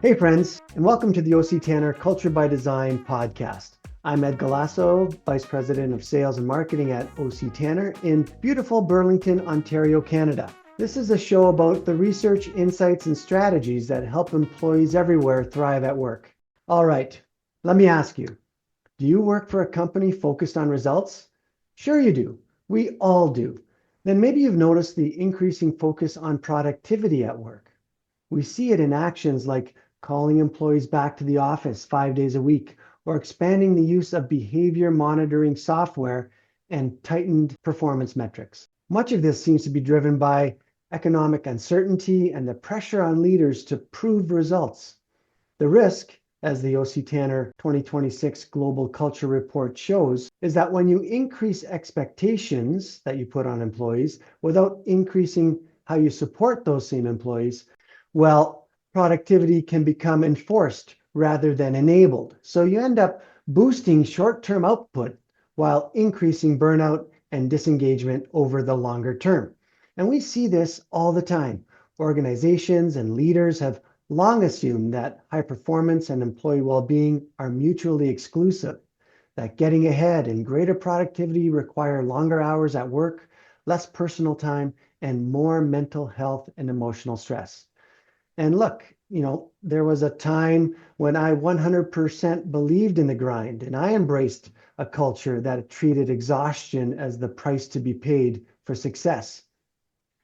Hey friends, and welcome to the OC Tanner Culture by Design podcast. I'm Ed Galasso, Vice President of Sales and Marketing at OC Tanner in beautiful Burlington, Ontario, Canada. This is a show about the research, insights, and strategies that help employees everywhere thrive at work. All right, let me ask you, do you work for a company focused on results? Sure you do. We all do. Then maybe you've noticed the increasing focus on productivity at work. We see it in actions like calling employees back to the office 5 days a week, or expanding the use of behavior monitoring software and tightened performance metrics. Much of this seems to be driven by economic uncertainty and the pressure on leaders to prove results. The risk, as the OC Tanner 2026 Global Culture Report shows, is that when you increase expectations that you put on employees without increasing how you support those same employees, well, productivity can become enforced rather than enabled. So you end up boosting short-term output while increasing burnout and disengagement over the longer term. And we see this all the time. Organizations and leaders have long assumed that high performance and employee well-being are mutually exclusive, that getting ahead and greater productivity require longer hours at work, less personal time, and more mental health and emotional stress. And look, there was a time when I 100% believed in the grind, and I embraced a culture that treated exhaustion as the price to be paid for success.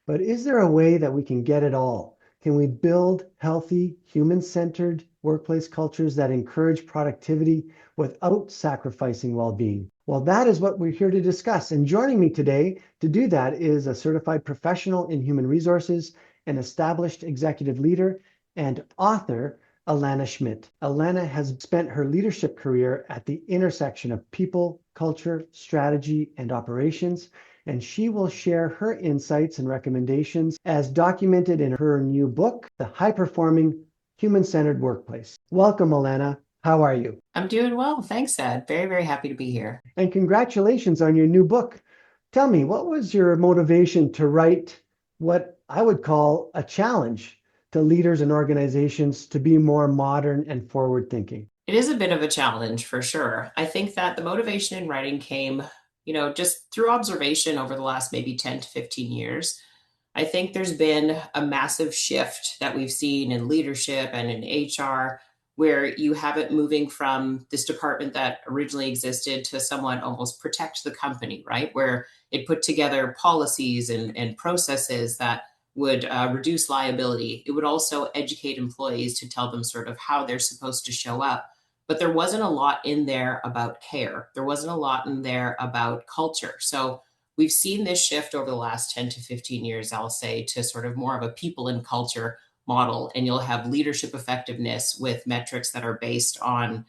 But is there a way that we can get it all? Can we build healthy, human-centered workplace cultures that encourage productivity without sacrificing well-being? Well, that is what we're here to discuss. And joining me today to do that is a certified professional in human resources, an established executive leader, and author, Alana Schmidt. Alana has spent her leadership career at the intersection of people, culture, strategy, and operations, and she will share her insights and recommendations as documented in her new book, The High-Performing Human-Centered Workplace. Welcome, Alana. How are you? I'm doing well. Thanks, Ed. Very, very happy to be here. And congratulations on your new book. Tell me, what was your motivation to write what I would call a challenge to leaders and organizations to be more modern and forward-thinking? It is a bit of a challenge for sure. I think that the motivation in writing came, just through observation over the last maybe 10 to 15 years. I think there's been a massive shift that we've seen in leadership and in HR, where you have it moving from this department that originally existed to somewhat almost protect the company, right? Where it put together policies and processes that would reduce liability. It would also educate employees to tell them sort of how they're supposed to show up. But there wasn't a lot in there about care. There wasn't a lot in there about culture. So we've seen this shift over the last 10 to 15 years, I'll say, to sort of more of a people and culture model. And you'll have leadership effectiveness with metrics that are based on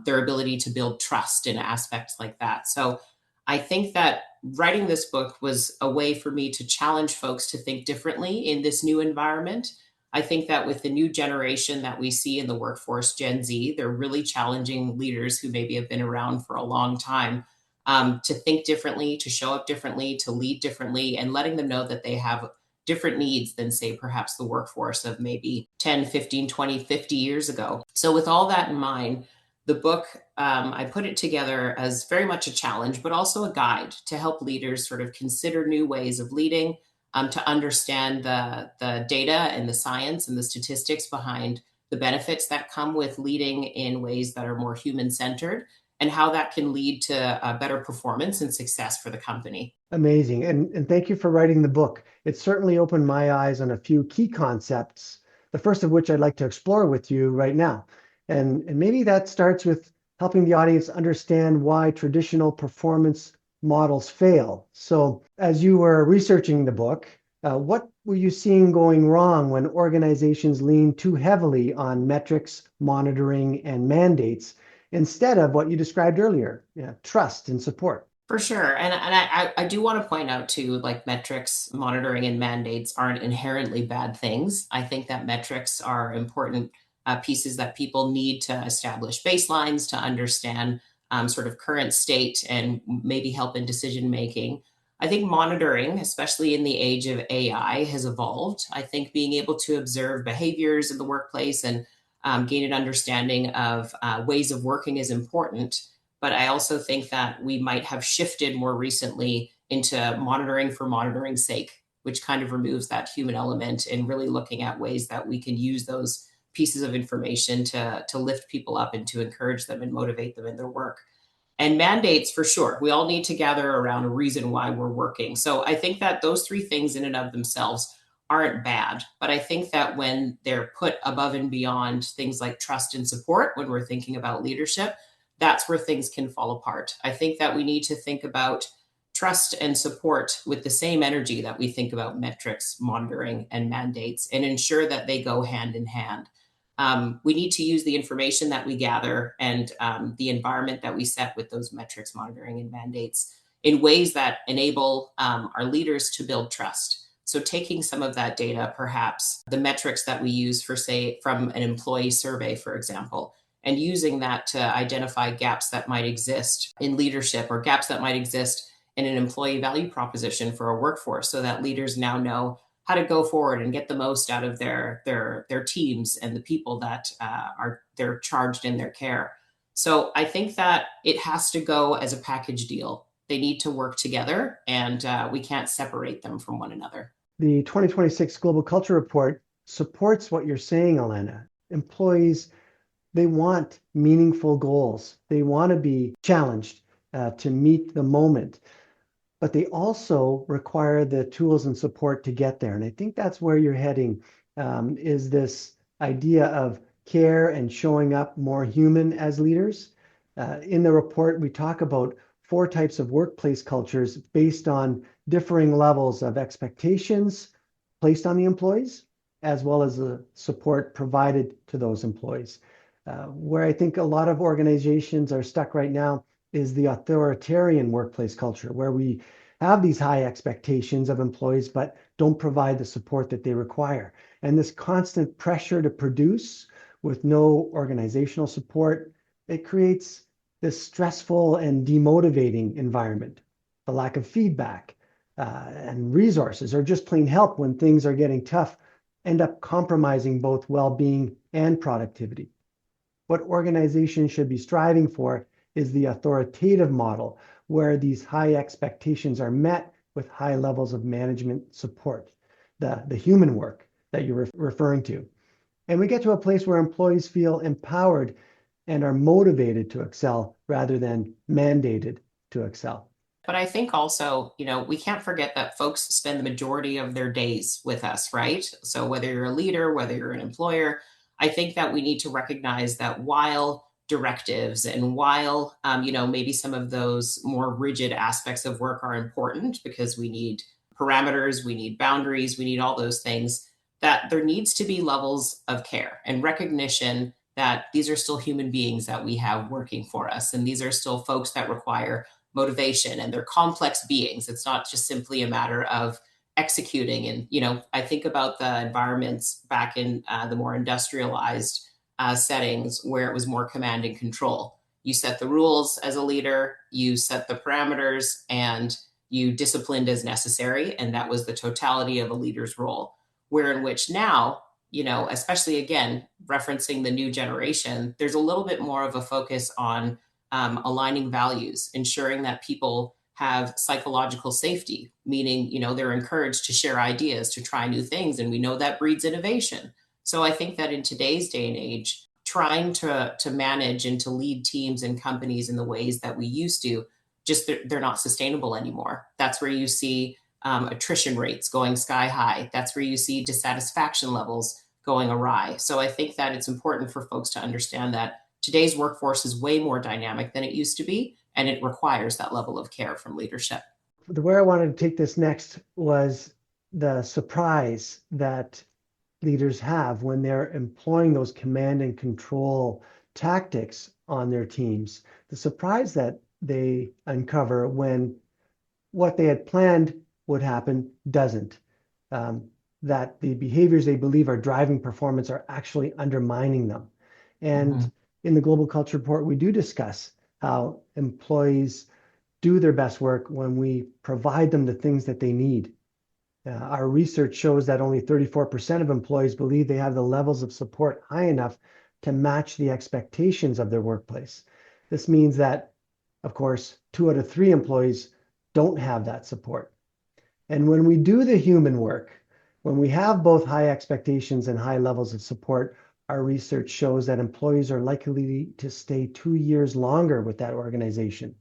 their ability to build trust in aspects like that. So I think that writing this book was a way for me to challenge folks to think differently in this new environment. I think that with the new generation that we see in the workforce, Gen Z, they're really challenging leaders who maybe have been around for a long time to think differently, to show up differently, to lead differently, and letting them know that they have different needs than, say, perhaps the workforce of maybe 10, 15, 20, 50 years ago. So with all that in mind, the book, I put it together as very much a challenge, but also a guide to help leaders sort of consider new ways of leading, to understand the data and the science and the statistics behind the benefits that come with leading in ways that are more human-centered, and how that can lead to better performance and success for the company. Amazing. And thank you for writing the book. It certainly opened my eyes on a few key concepts, the first of which I'd like to explore with you right now. And maybe that starts with helping the audience understand why traditional performance models fail. So as you were researching the book, what were you seeing going wrong when organizations lean too heavily on metrics, monitoring, and mandates instead of what you described earlier, trust and support? For sure. And I do want to point out too, like metrics, monitoring, and mandates aren't inherently bad things. I think that metrics are important pieces that people need to establish baselines, to understand sort of current state and maybe help in decision making. I think monitoring, especially in the age of AI, has evolved. I think being able to observe behaviors in the workplace and gain an understanding of ways of working is important. But I also think that we might have shifted more recently into monitoring for monitoring's sake, which kind of removes that human element and really looking at ways that we can use those pieces of information to lift people up and to encourage them and motivate them in their work. And mandates, for sure. We all need to gather around a reason why we're working. So I think that those three things in and of themselves aren't bad. But I think that when they're put above and beyond things like trust and support, when we're thinking about leadership, that's where things can fall apart. I think that we need to think about trust and support with the same energy that we think about metrics, monitoring, and mandates, and ensure that they go hand in hand. We need to use the information that we gather and the environment that we set with those metrics, monitoring, and mandates in ways that enable our leaders to build trust. So, taking some of that data, perhaps the metrics that we use for, say, from an employee survey, for example, and using that to identify gaps that might exist in leadership or gaps that might exist in an employee value proposition for a workforce, so that leaders now know how to go forward and get the most out of their teams and the people that are they're charged in their care. So I think that it has to go as a package deal. They need to work together, and we can't separate them from one another. The 2026 Global Culture Report supports what you're saying, Elena. Employees, they want meaningful goals. They want to be challenged to meet the moment, but they also require the tools and support to get there. And I think that's where you're heading, is this idea of care and showing up more human as leaders. In the report, we talk about 4 types of workplace cultures based on differing levels of expectations placed on the employees, as well as the support provided to those employees. Where I think a lot of organizations are stuck right now is the authoritarian workplace culture, where we have these high expectations of employees, but don't provide the support that they require. And this constant pressure to produce with no organizational support, it creates this stressful and demotivating environment. The lack of feedback and resources, or just plain help when things are getting tough, end up compromising both well-being and productivity. What organizations should be striving for is the authoritative model, where these high expectations are met with high levels of management support, the human work that you're referring to. And we get to a place where employees feel empowered and are motivated to excel rather than mandated to excel. But I think also, we can't forget that folks spend the majority of their days with us, right? So whether you're a leader, whether you're an employer, I think that we need to recognize that while directives and while, maybe some of those more rigid aspects of work are important because we need parameters, we need boundaries, we need all those things, that there needs to be levels of care and recognition that these are still human beings that we have working for us. And these are still folks that require motivation, and they're complex beings. It's not just simply a matter of executing. And, I think about the environments back in the more industrialized settings where it was more command and control. You set the rules as a leader, you set the parameters, and you disciplined as necessary. And that was the totality of a leader's role. Where in which now, especially again, referencing the new generation, there's a little bit more of a focus on aligning values, ensuring that people have psychological safety, meaning, they're encouraged to share ideas, to try new things. And we know that breeds innovation. So I think that in today's day and age, trying to manage and to lead teams and companies in the ways that we used to, just they're not sustainable anymore. That's where you see attrition rates going sky high. That's where you see dissatisfaction levels going awry. So I think that it's important for folks to understand that today's workforce is way more dynamic than it used to be, and it requires that level of care from leadership. Where I wanted to take this next was the surprise that leaders have when they're employing those command and control tactics on their teams. The surprise that they uncover when what they had planned would happen doesn't. That the behaviors they believe are driving performance are actually undermining them. And in the Global Culture Report, we do discuss how employees do their best work when we provide them the things that they need. Our research shows that only 34% of employees believe they have the levels of support high enough to match the expectations of their workplace. This means that, of course, 2 out of 3 employees don't have that support. And when we do the human work, when we have both high expectations and high levels of support, our research shows that employees are likely to stay 2 years longer with that organization,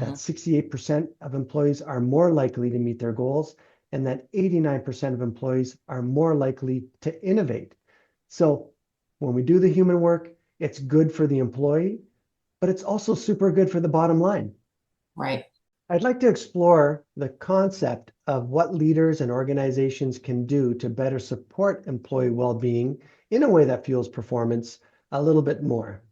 that 68% of employees are more likely to meet their goals, and that 89% of employees are more likely to innovate. So when we do the human work, it's good for the employee, but it's also super good for the bottom line. Right. I'd like to explore the concept of what leaders and organizations can do to better support employee well-being in a way that fuels performance a little bit more.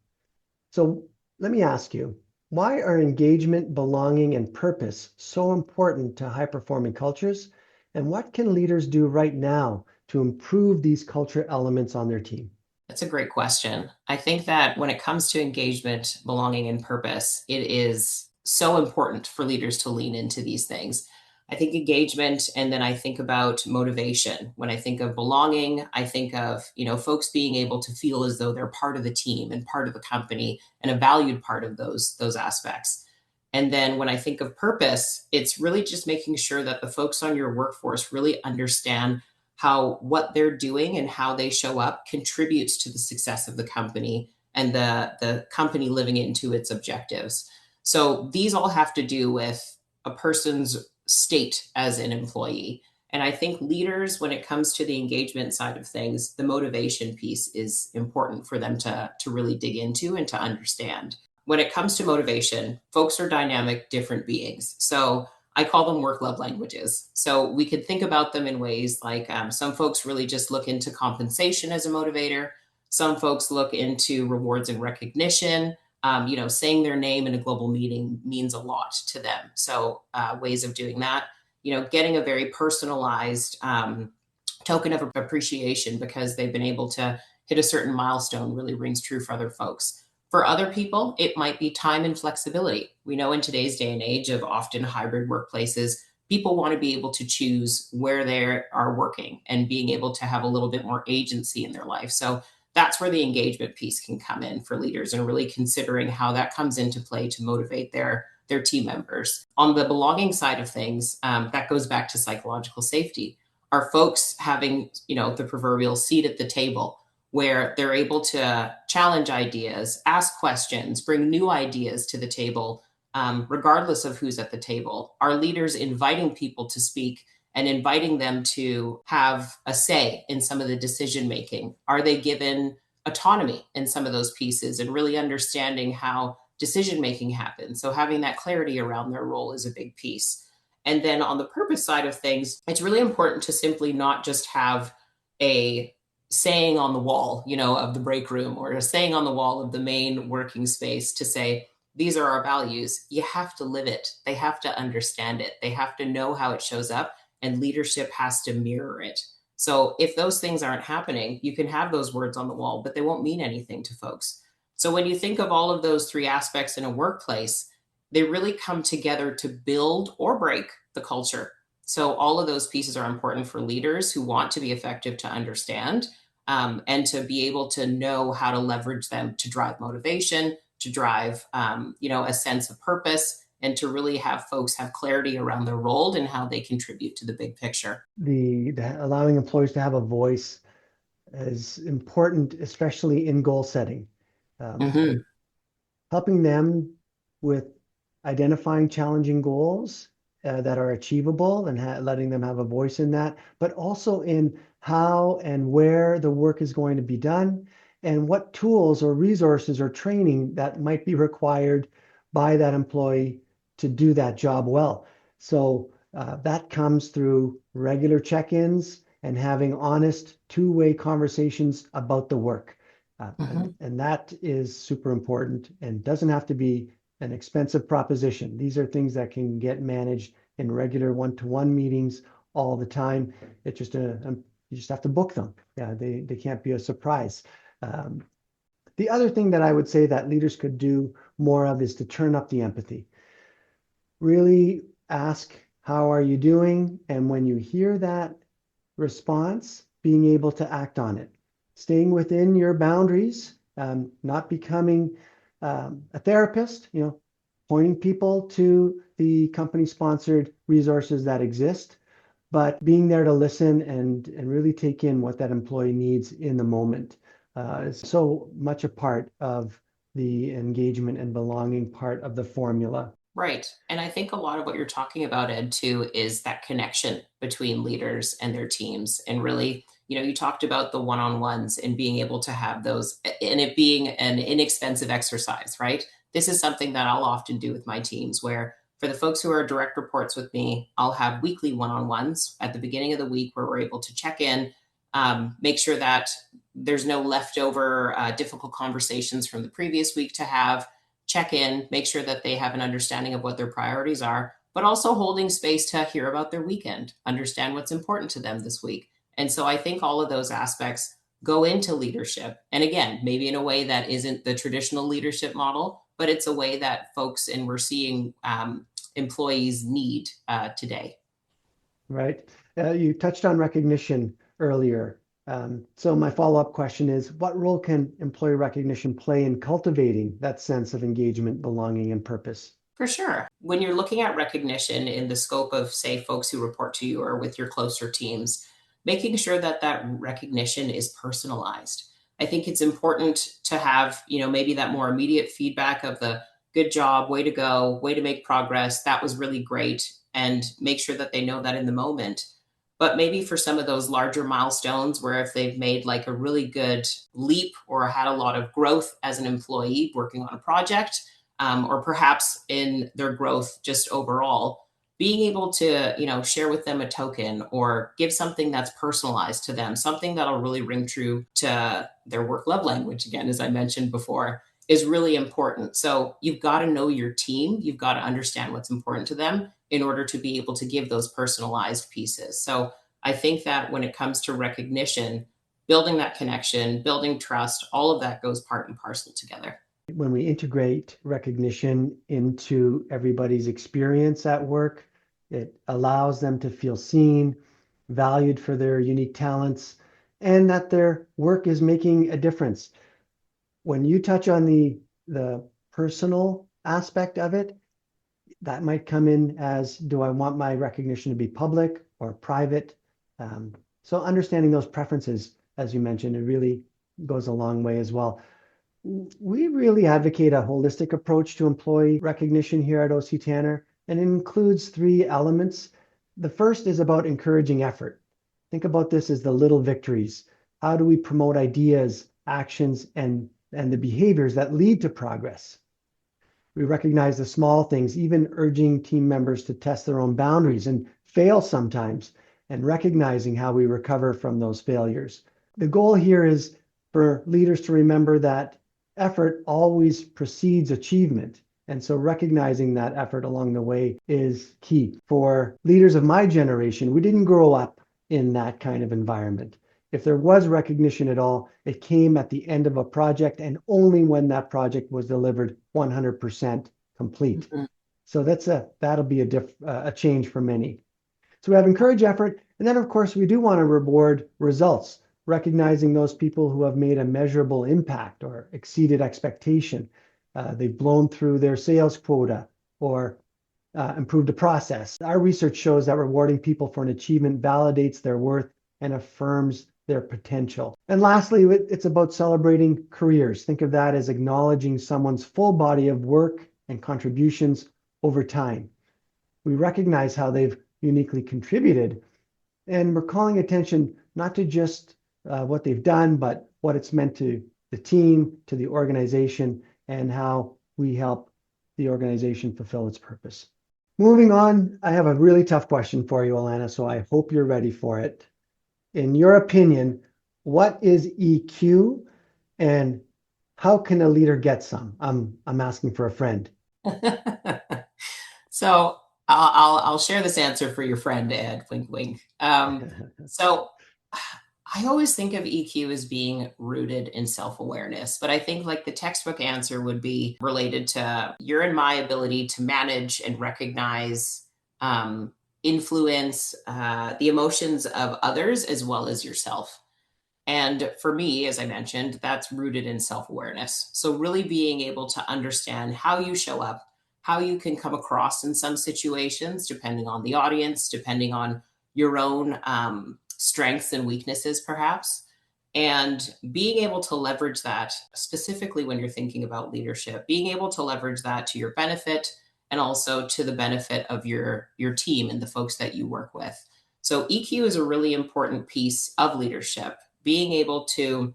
So let me ask you, why are engagement, belonging, and purpose so important to high-performing cultures? And what can leaders do right now to improve these culture elements on their team? That's a great question. I think that when it comes to engagement, belonging, and purpose, it is so important for leaders to lean into these things. I think engagement, and then I think about motivation. When I think of belonging, I think of, folks being able to feel as though they're part of the team and part of the company and a valued part of those aspects. And then when I think of purpose, it's really just making sure that the folks on your workforce really understand how what they're doing and how they show up contributes to the success of the company and the company living into its objectives. So these all have to do with a person's state as an employee. And I think leaders, when it comes to the engagement side of things, the motivation piece is important for them to really dig into and to understand. When it comes to motivation, folks are dynamic, different beings. So I call them work love languages. So we could think about them in ways like some folks really just look into compensation as a motivator. Some folks look into rewards and recognition. Saying their name in a global meeting means a lot to them. So ways of doing that, getting a very personalized token of appreciation because they've been able to hit a certain milestone really rings true for other folks. For other people, it might be time and flexibility. We know in today's day and age of often hybrid workplaces, people want to be able to choose where they are working and being able to have a little bit more agency in their life. So that's where the engagement piece can come in for leaders and really considering how that comes into play to motivate their team members. On the belonging side of things, that goes back to psychological safety. Are folks having, the proverbial seat at the table where they're able to challenge ideas, ask questions, bring new ideas to the table, regardless of who's at the table? Are leaders inviting people to speak and inviting them to have a say in some of the decision making? Are they given autonomy in some of those pieces and really understanding how decision making happens? So having that clarity around their role is a big piece. And then on the purpose side of things, it's really important to simply not just have a saying on the wall, of the break room or a saying on the wall of the main working space to say, these are our values. You have to live it. They have to understand it. They have to know how it shows up, and leadership has to mirror it. So if those things aren't happening, you can have those words on the wall, but they won't mean anything to folks. So when you think of all of those 3 aspects in a workplace, they really come together to build or break the culture. So all of those pieces are important for leaders who want to be effective to understand, and to be able to know how to leverage them to drive motivation, to drive, a sense of purpose, and to really have folks have clarity around their role and how they contribute to the big picture. The allowing employees to have a voice is important, especially in goal setting. Um, Hmm. Helping them with identifying challenging goals that are achievable and letting them have a voice in that, but also in how and where the work is going to be done and what tools or resources or training that might be required by that employee to do that job well. So that comes through regular check-ins and having honest two-way conversations about the work. Hmm. And that is super important and doesn't have to be an expensive proposition. These are things that can get managed in regular one-to-one meetings all the time. It's just you just have to book them. Yeah, they can't be a surprise. Um, the other thing that I would say that leaders could do more of is to turn up the empathy. Really ask, how are you doing? And when you hear that response, being able to act on it, staying within your boundaries not becoming a therapist, pointing people to the company-sponsored resources that exist, but being there to listen and really take in what that employee needs in the moment is so much a part of the engagement and belonging part of the formula. Right. And I think a lot of what you're talking about, Ed, too, is that connection between leaders and their teams. And really, you talked about the one-on-ones and being able to have those and it being an inexpensive exercise, right? This is something that I'll often do with my teams where for the folks who are direct reports with me, I'll have weekly one-on-ones at the beginning of the week where we're able to check in, make sure that there's no leftover difficult conversations from the previous week to have, check in, make sure that they have an understanding of what their priorities are, but also holding space to hear about their weekend, understand what's important to them this week. And so I think all of those aspects go into leadership. And again, maybe in a way that isn't the traditional leadership model, but it's a way that folks and we're seeing employees need today. Right. You touched on recognition earlier. So my follow-up question is, what role can employee recognition play in cultivating that sense of engagement, belonging, and purpose? For sure. When you're looking at recognition in the scope of, say, folks who report to you or with your closer teams, making sure that that recognition is personalized. I think it's important to have, maybe that more immediate feedback of the good job, way to go, way to make progress. That was really great. And make sure that they know that in the moment. But maybe for some of those larger milestones where if they've made like a really good leap or had a lot of growth as an employee working on a project, or perhaps in their growth just overall, being able to share with them a token or give something that's personalized to them, something that'll really ring true to their work love language, again, as I mentioned before, is really important. So you've got to know your team, you've got to understand what's important to them in order to be able to give those personalized pieces. So I think that when it comes to recognition, building that connection, building trust, all of that goes part and parcel together. When we integrate recognition into everybody's experience at work, it allows them to feel seen, valued for their unique talents, and that their work is making a difference. When you touch on the personal aspect of it, that might come in as, do I want my recognition to be public or private? So understanding those preferences, as you mentioned, it really goes a long way as well. We really advocate a holistic approach to employee recognition here at OC Tanner, and it includes three elements. The first is about encouraging effort. Think about this as the little victories. How do we promote ideas, actions, and the behaviors that lead to progress? We recognize the small things, even urging team members to test their own boundaries and fail sometimes, and recognizing how we recover from those failures. The goal here is for leaders to remember that effort always precedes achievement. And so recognizing that effort along the way is key. For leaders of my generation, we didn't grow up in that kind of environment. If there was recognition at all, it came at the end of a project and only when that project was delivered 100% complete. Mhm. So that'll be a change for many. So we have encourage effort. And then, of course, we do want to reward results, recognizing those people who have made a measurable impact or exceeded expectation. They've blown through their sales quota or improved a process. Our research shows that rewarding people for an achievement validates their worth and affirms their potential. And lastly, it's about celebrating careers. Think of that as acknowledging someone's full body of work and contributions over time. We recognize how they've uniquely contributed, and we're calling attention not to just what they've done, but what it's meant to the team, to the organization, and how we help the organization fulfill its purpose. Moving on, I have a really tough question for you, Alana, so I hope you're ready for it. In your opinion, what is EQ and how can a leader get some? I'm asking for a friend. So I'll share this answer for your friend Ed. Wink, wink. So I always think of EQ as being rooted in self-awareness, but I think like the textbook answer would be related to your and my ability to manage and recognize, influence the emotions of others as well as yourself. And for me, as I mentioned, that's rooted in self awareness. So, really being able to understand how you show up, how you can come across in some situations, depending on the audience, depending on your own strengths and weaknesses, perhaps. And being able to leverage that, specifically when you're thinking about leadership, being able to leverage that to your benefit and also to the benefit of your team and the folks that you work with. So EQ is a really important piece of leadership, being able to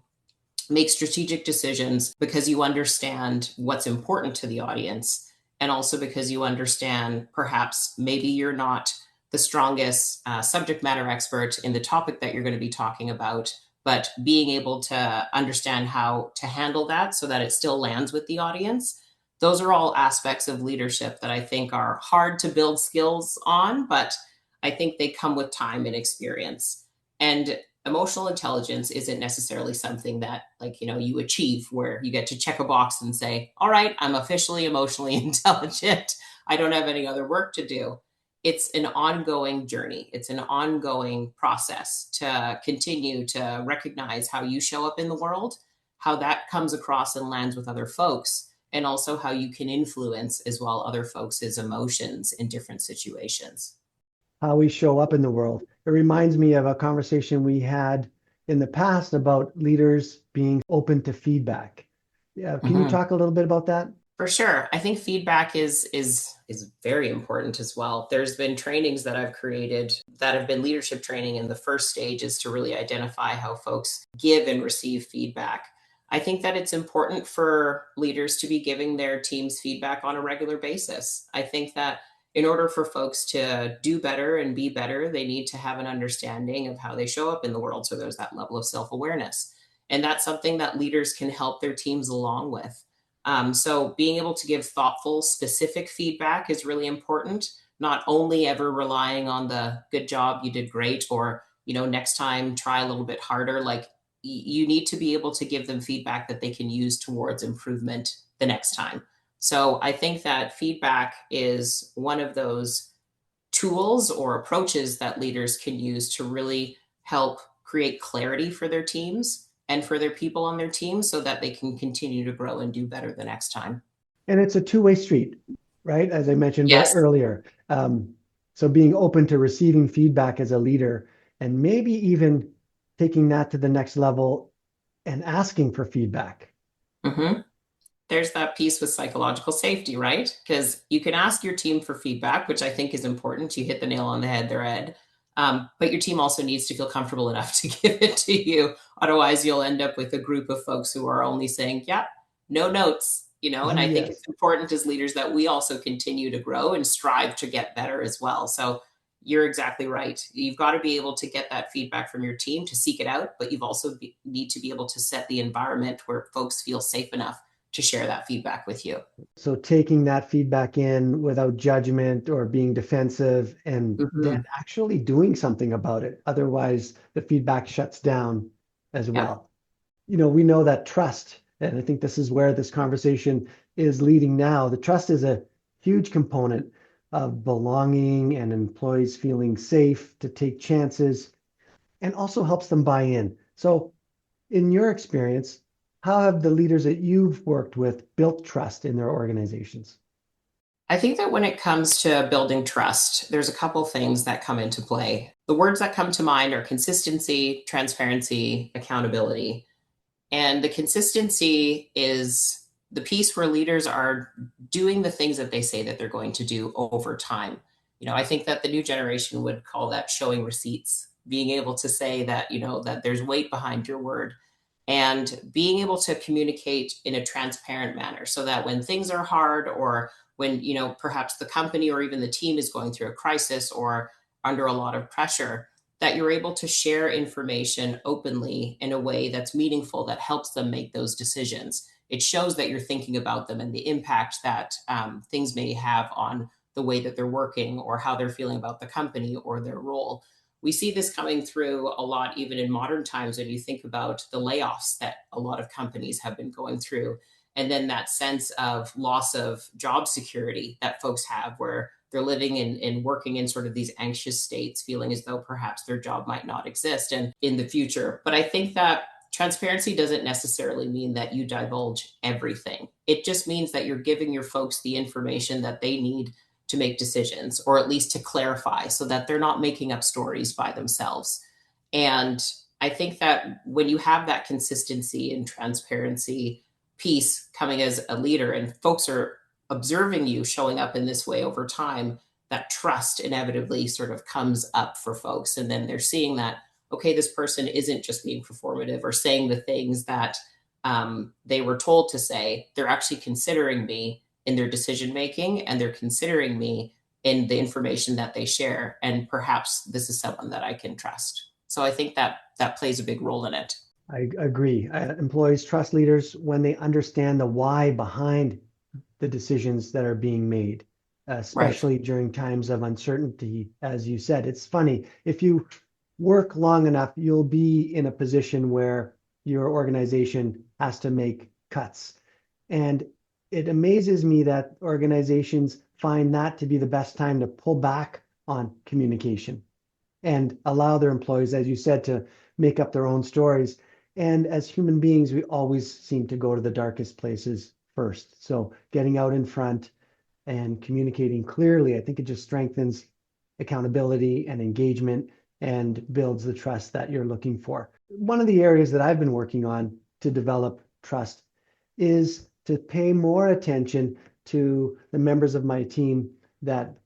make strategic decisions because you understand what's important to the audience, and also because you understand perhaps maybe you're not the strongest subject matter expert in the topic that you're going to be talking about, but being able to understand how to handle that so that it still lands with the audience. Those are all aspects of leadership that I think are hard to build skills on, but I think they come with time and experience. And emotional intelligence isn't necessarily something that, like, you achieve where you get to check a box and say, all right, I'm officially emotionally intelligent, I don't have any other work to do. It's an ongoing journey, it's an ongoing process to continue to recognize how you show up in the world, how that comes across and lands with other folks, and also how you can influence as well other folks' emotions in different situations. How we show up in the world. It reminds me of a conversation we had in the past about leaders being open to feedback. Yeah, can you Mhm. talk a little bit about that? For sure. I think feedback is very important as well. There's been trainings that I've created that have been leadership training, and the first stage is to really identify how folks give and receive feedback. I think that it's important for leaders to be giving their teams feedback on a regular basis. I think that in order for folks to do better and be better, they need to have an understanding of how they show up in the world. So there's that level of self awareness. And that's something that leaders can help their teams along with. So being able to give thoughtful, specific feedback is really important. Not only ever relying on the good job, you did great, or next time try a little bit harder. Like you need to be able to give them feedback that they can use towards improvement the next time. So I think that feedback is one of those tools or approaches that leaders can use to really help create clarity for their teams and for their people on their team so that they can continue to grow and do better the next time. And it's a two-way street, right? As I mentioned Yes. earlier. So being open to receiving feedback as a leader and maybe even taking that to the next level and asking for feedback. hmm There's that piece with psychological safety, right? Because you can ask your team for feedback, which I think is important. You hit the nail on the head there, Ed. But your team also needs to feel comfortable enough to give it to you. Otherwise, you'll end up with a group of folks who are only saying, yeah, no notes. And I think it's Yes. important as leaders that we also continue to grow and strive to get better as well. So you're exactly right. You've got to be able to get that feedback from your team to seek it out, but you've also need to be able to set the environment where folks feel safe enough to share that feedback with you. So taking that feedback in without judgment or being defensive and then hmm actually doing something about it. Otherwise, the feedback shuts down as Yeah. well. We know that trust, and I think this is where this conversation is leading now. The trust is a huge component of belonging and employees feeling safe to take chances and also helps them buy in. So, in your experience, how have the leaders that you've worked with built trust in their organizations? I think that when it comes to building trust, there's a couple things that come into play. The words that come to mind are consistency, transparency, accountability. And the consistency is the piece where leaders are doing the things that they say that they're going to do over time. I think that the new generation would call that showing receipts, being able to say that, that there's weight behind your word, and being able to communicate in a transparent manner so that when things are hard, or when, perhaps the company or even the team is going through a crisis or under a lot of pressure, that you're able to share information openly in a way that's meaningful, that helps them make those decisions. It shows that you're thinking about them and the impact that things may have on the way that they're working or how they're feeling about the company or their role. We see this coming through a lot, even in modern times, when you think about the layoffs that a lot of companies have been going through. And then that sense of loss of job security that folks have, where they're living and working in sort of these anxious states, feeling as though perhaps their job might not exist and in the future. But I think that transparency doesn't necessarily mean that you divulge everything. It just means that you're giving your folks the information that they need to make decisions, or at least to clarify, so that they're not making up stories by themselves. And I think that when you have that consistency and transparency piece coming as a leader, and folks are observing you showing up in this way over time, that trust inevitably sort of comes up for folks. And then they're seeing that, okay, this person isn't just being performative or saying the things that they were told to say. They're actually considering me in their decision making, and they're considering me in the information that they share. And perhaps this is someone that I can trust. So I think that that plays a big role in it. I agree. Employees trust leaders when they understand the why behind the decisions that are being made, Right. especially during times of uncertainty. As you said, it's funny. If you work long enough, you'll be in a position where your organization has to make cuts. And it amazes me that organizations find that to be the best time to pull back on communication and allow their employees, as you said, to make up their own stories. And as human beings, we always seem to go to the darkest places first. So getting out in front and communicating clearly, I think it just strengthens accountability and engagement and builds the trust that you're looking for. One of the areas that I've been working on to develop trust is to pay more attention to the members of my team that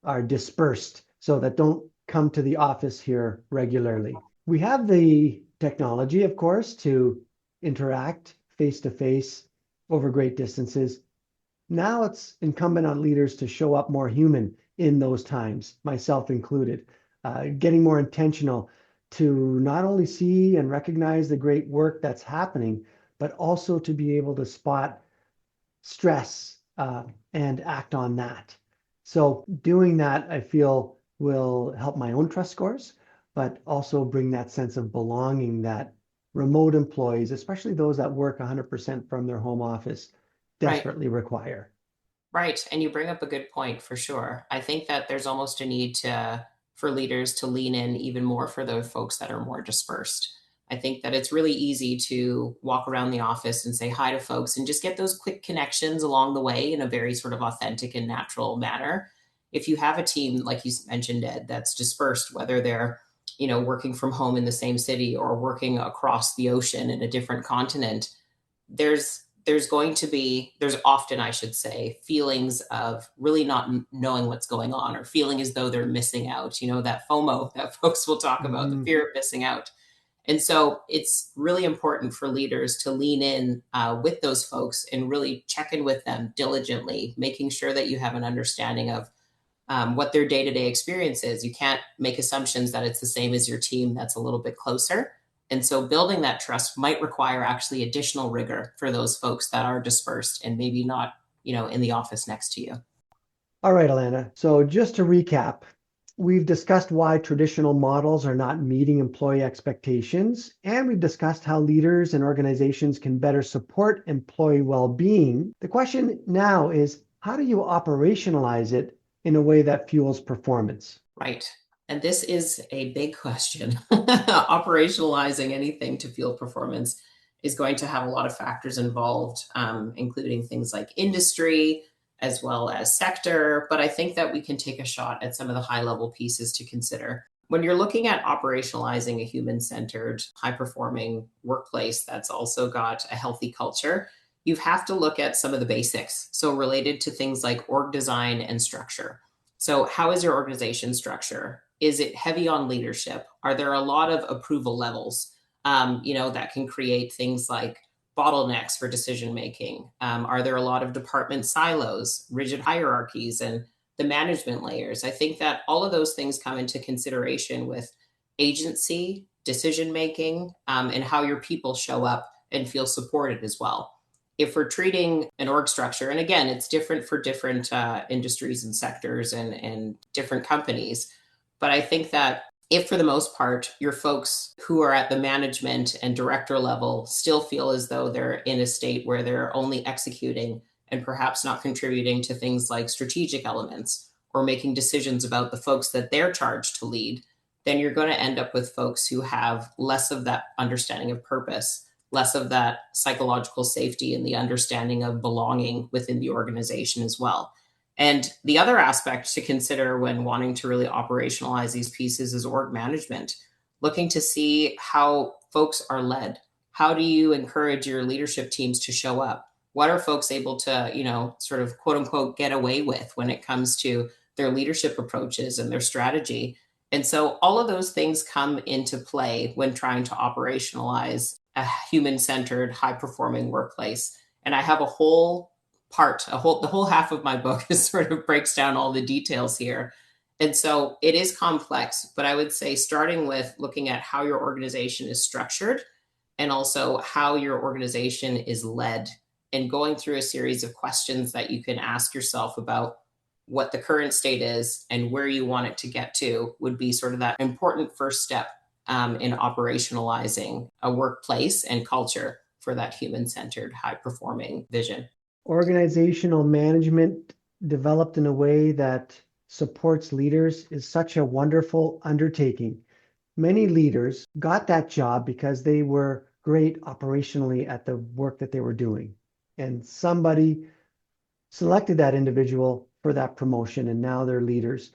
are dispersed, so that don't come to the office here regularly. We have the technology, of course, to interact face to face over great distances. Now it's incumbent on leaders to show up more human in those times, myself included, getting more intentional to not only see and recognize the great work that's happening, but also to be able to spot stress and act on that. So doing that, I feel, will help my own trust scores, but also bring that sense of belonging that remote employees, especially those that work 100% from their home office, Right. desperately require. Right. And you bring up a good point for sure. I think that there's almost a need to for leaders to lean in even more for those folks that are more dispersed. I think that it's really easy to walk around the office and say hi to folks and just get those quick connections along the way in a very sort of authentic and natural manner. If you have a team, like you mentioned, Ed, that's dispersed, whether they're, working from home in the same city or working across the ocean in a different continent, there's often, I should say, feelings of really not knowing what's going on, or feeling as though they're missing out, that FOMO that folks will talk about, the Mhm. fear of missing out. And so it's really important for leaders to lean in with those folks and really check in with them diligently, making sure that you have an understanding of what their day-to-day experience is. You can't make assumptions that it's the same as your team that's a little bit closer. And so building that trust might require actually additional rigor for those folks that are dispersed and maybe not, in the office next to you. All right, Alana. So just to recap, we've discussed why traditional models are not meeting employee expectations, and we've discussed how leaders and organizations can better support employee well-being. The question now is, how do you operationalize it in a way that fuels performance? Right. And this is a big question. Operationalizing anything to fuel performance is going to have a lot of factors involved, including things like industry as well as sector. But I think that we can take a shot at some of the high level pieces to consider. When you're looking at operationalizing a human centered, high performing workplace that's also got a healthy culture, you have to look at some of the basics. So, related to things like org design and structure. So, how is your organization structure? Is it heavy on leadership? Are there a lot of approval levels, that can create things like bottlenecks for decision making? Are there a lot of department silos, rigid hierarchies, and the management layers? I think that all of those things come into consideration with agency, decision making, and how your people show up and feel supported as well. If we're treating an org structure, and again, it's different for different industries and sectors and different companies, but I think that if for the most part, your folks who are at the management and director level still feel as though they're in a state where they're only executing and perhaps not contributing to things like strategic elements, or making decisions about the folks that they're charged to lead, then you're going to end up with folks who have less of that understanding of purpose, less of that psychological safety and the understanding of belonging within the organization as well. And the other aspect to consider when wanting to really operationalize these pieces is org management, looking to see how folks are led. How do you encourage your leadership teams to show up? What are folks able to, sort of quote unquote, get away with when it comes to their leadership approaches and their strategy? And so all of those things come into play when trying to operationalize a human centered, high performing workplace. And I have the whole half of my book is sort of breaks down all the details here. And so it is complex, but I would say starting with looking at how your organization is structured and also how your organization is led, and going through a series of questions that you can ask yourself about what the current state is and where you want it to get to would be sort of that important first step in operationalizing a workplace and culture for that human-centered, high-performing vision. Organizational management developed in a way that supports leaders is such a wonderful undertaking. Many leaders got that job because they were great operationally at the work that they were doing. And somebody selected that individual for that promotion, and now they're leaders.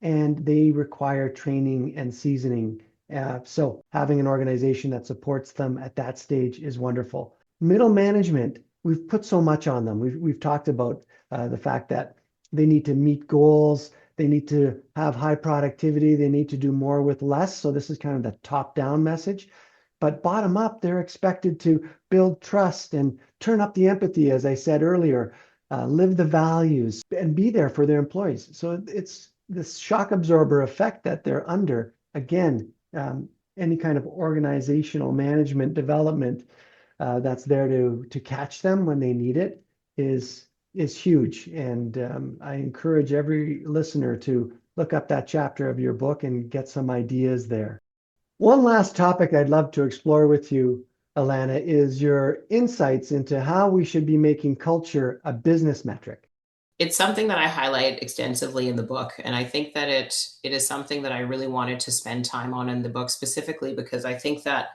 And they require training and seasoning. So having an organization that supports them at that stage is wonderful. Middle management, we've put so much on them. We've talked about the fact that they need to meet goals. They need to have high productivity. They need to do more with less. So this is kind of the top-down message. But bottom up, they're expected to build trust and turn up the empathy, as I said earlier, live the values, and be there for their employees. So it's this shock absorber effect that they're under. Again, any kind of organizational management development that's there to catch them when they need it is huge. And I encourage every listener to look up that chapter of your book and get some ideas there. One last topic I'd love to explore with you, Alana, is your insights into how we should be making culture a business metric. It's something that I highlight extensively in the book. And I think that it is something that I really wanted to spend time on in the book, specifically because I think that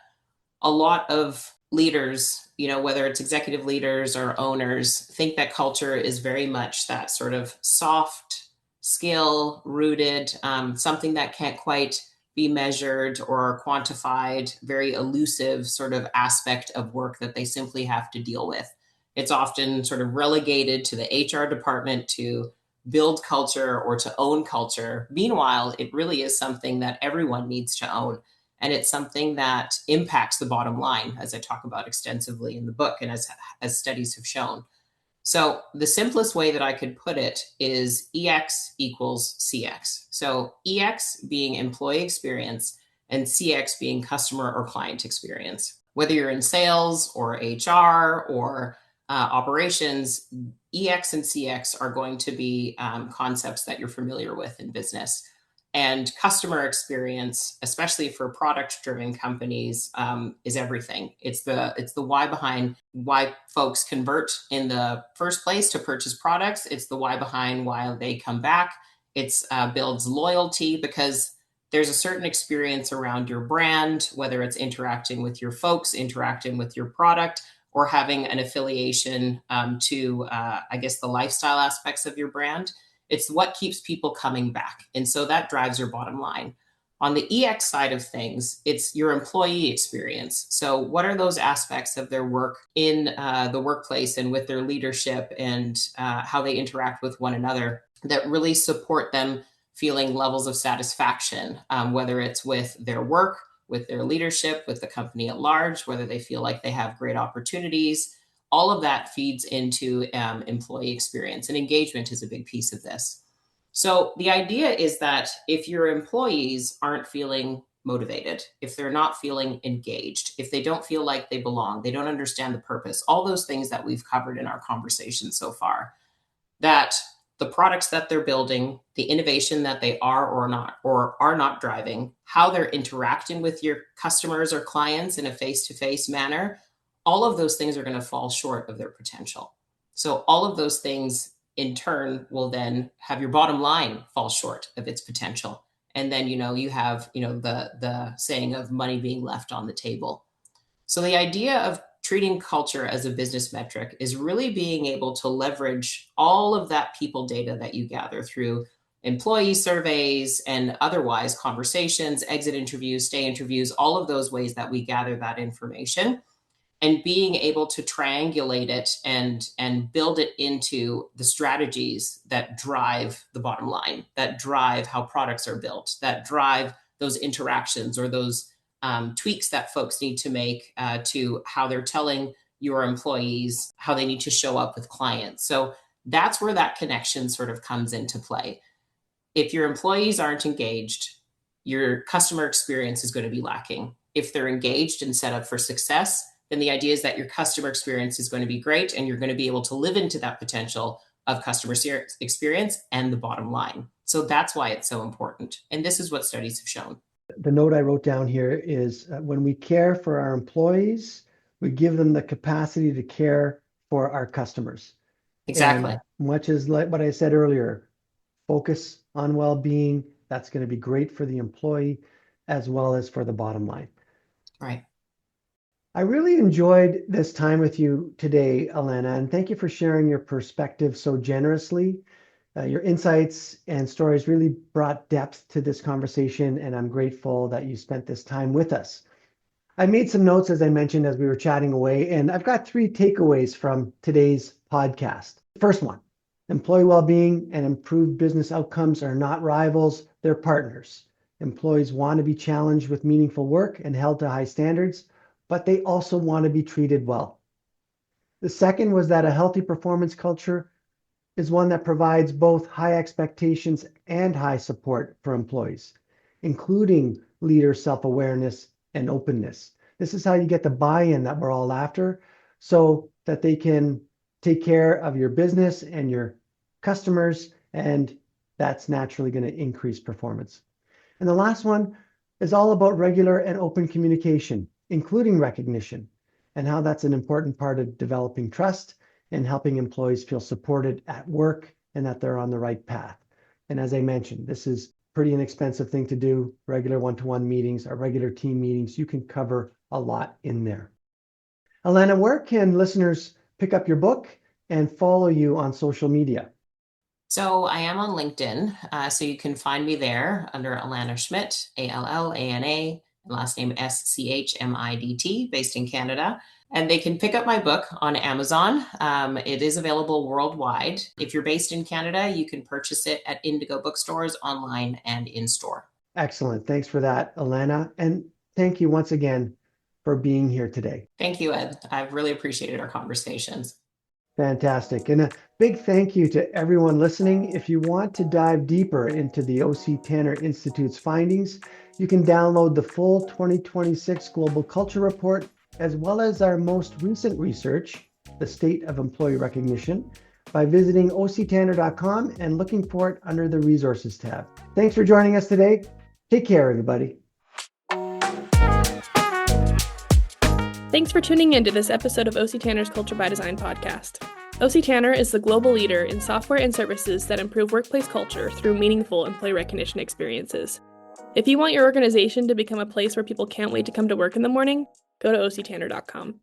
a lot of leaders, whether it's executive leaders or owners, think that culture is very much that sort of soft skill rooted, something that can't quite be measured or quantified, very elusive sort of aspect of work that they simply have to deal with. It's often sort of relegated to the HR department to build culture or to own culture. Meanwhile, it really is something that everyone needs to own. And it's something that impacts the bottom line, as I talk about extensively in the book and as studies have shown. So the simplest way that I could put it is EX equals CX. So EX being employee experience and CX being customer or client experience. Whether you're in sales or HR or operations, EX and CX are going to be concepts that you're familiar with in business. And customer experience, especially for product-driven companies, is everything. It's the why behind why folks convert in the first place to purchase products. It's the why behind why they come back. It's builds loyalty because there's a certain experience around your brand, whether it's interacting with your folks, interacting with your product, or having an affiliation to, the lifestyle aspects of your brand. It's what keeps people coming back. And so that drives your bottom line. On the EX side of things, it's your employee experience. So what are those aspects of their work in the workplace and with their leadership and how they interact with one another that really support them feeling levels of satisfaction, whether it's with their work, with their leadership, with the company at large, whether they feel like they have great opportunities. All of that feeds into employee experience, and engagement is a big piece of this. So the idea is that if your employees aren't feeling motivated, if they're not feeling engaged, if they don't feel like they belong, they don't understand the purpose, all those things that we've covered in our conversation so far, that the products that they're building, the innovation that they are or are not driving, how they're interacting with your customers or clients in a face-to-face manner, all of those things are going to fall short of their potential. So all of those things in turn will then have your bottom line fall short of its potential. And then, you have, the saying of money being left on the table. So the idea of treating culture as a business metric is really being able to leverage all of that people data that you gather through employee surveys and otherwise conversations, exit interviews, stay interviews, all of those ways that we gather that information, and being able to triangulate it and build it into the strategies that drive the bottom line, that drive how products are built, that drive those interactions or those tweaks that folks need to make to how they're telling your employees how they need to show up with clients. So that's where that connection sort of comes into play. If your employees aren't engaged, your customer experience is going to be lacking. If they're engaged and set up for success, then the idea is that your customer experience is going to be great and you're going to be able to live into that potential of customer experience and the bottom line. So that's why it's so important. And this is what studies have shown. The note I wrote down here is when we care for our employees, we give them the capacity to care for our customers. Exactly. And much as like what I said earlier, focus on well-being. That's going to be great for the employee as well as for the bottom line. Right. I really enjoyed this time with you today, Alana, and thank you for sharing your perspective so generously. Your insights and stories really brought depth to this conversation, and I'm grateful that you spent this time with us. I made some notes, as I mentioned, as we were chatting away, and I've got 3 takeaways from today's podcast. First one, employee well-being and improved business outcomes are not rivals, they're partners. Employees want to be challenged with meaningful work and held to high standards, but they also want to be treated well. The second was that a healthy performance culture is one that provides both high expectations and high support for employees, including leader self-awareness and openness. This is how you get the buy-in that we're all after so that they can take care of your business and your customers, and that's naturally going to increase performance. And the last one is all about regular and open communication, including recognition, and how that's an important part of developing trust and helping employees feel supported at work and that they're on the right path. And as I mentioned, this is a pretty inexpensive thing to do. Regular one-to-one meetings or regular team meetings, you can cover a lot in there. Alana, where can listeners pick up your book and follow you on social media? So I am on LinkedIn, so you can find me there under Alana Schmidt, Allana, last name Schmidt, based in Canada. And they can pick up my book on Amazon. It is available worldwide. If you're based in Canada, you can purchase it at Indigo bookstores, online and in store. Excellent. Thanks for that, Alana. And thank you once again for being here today. Thank you, Ed. I've really appreciated our conversations. Fantastic. And a big thank you to everyone listening. If you want to dive deeper into the O.C. Tanner Institute's findings, you can download the full 2026 Global Culture Report, as well as our most recent research, the State of Employee Recognition, by visiting octanner.com and looking for it under the Resources tab. Thanks for joining us today. Take care, everybody. Thanks for tuning in to this episode of O.C. Tanner's Culture by Design podcast. O.C. Tanner is the global leader in software and services that improve workplace culture through meaningful employee recognition experiences. If you want your organization to become a place where people can't wait to come to work in the morning, go to octanner.com.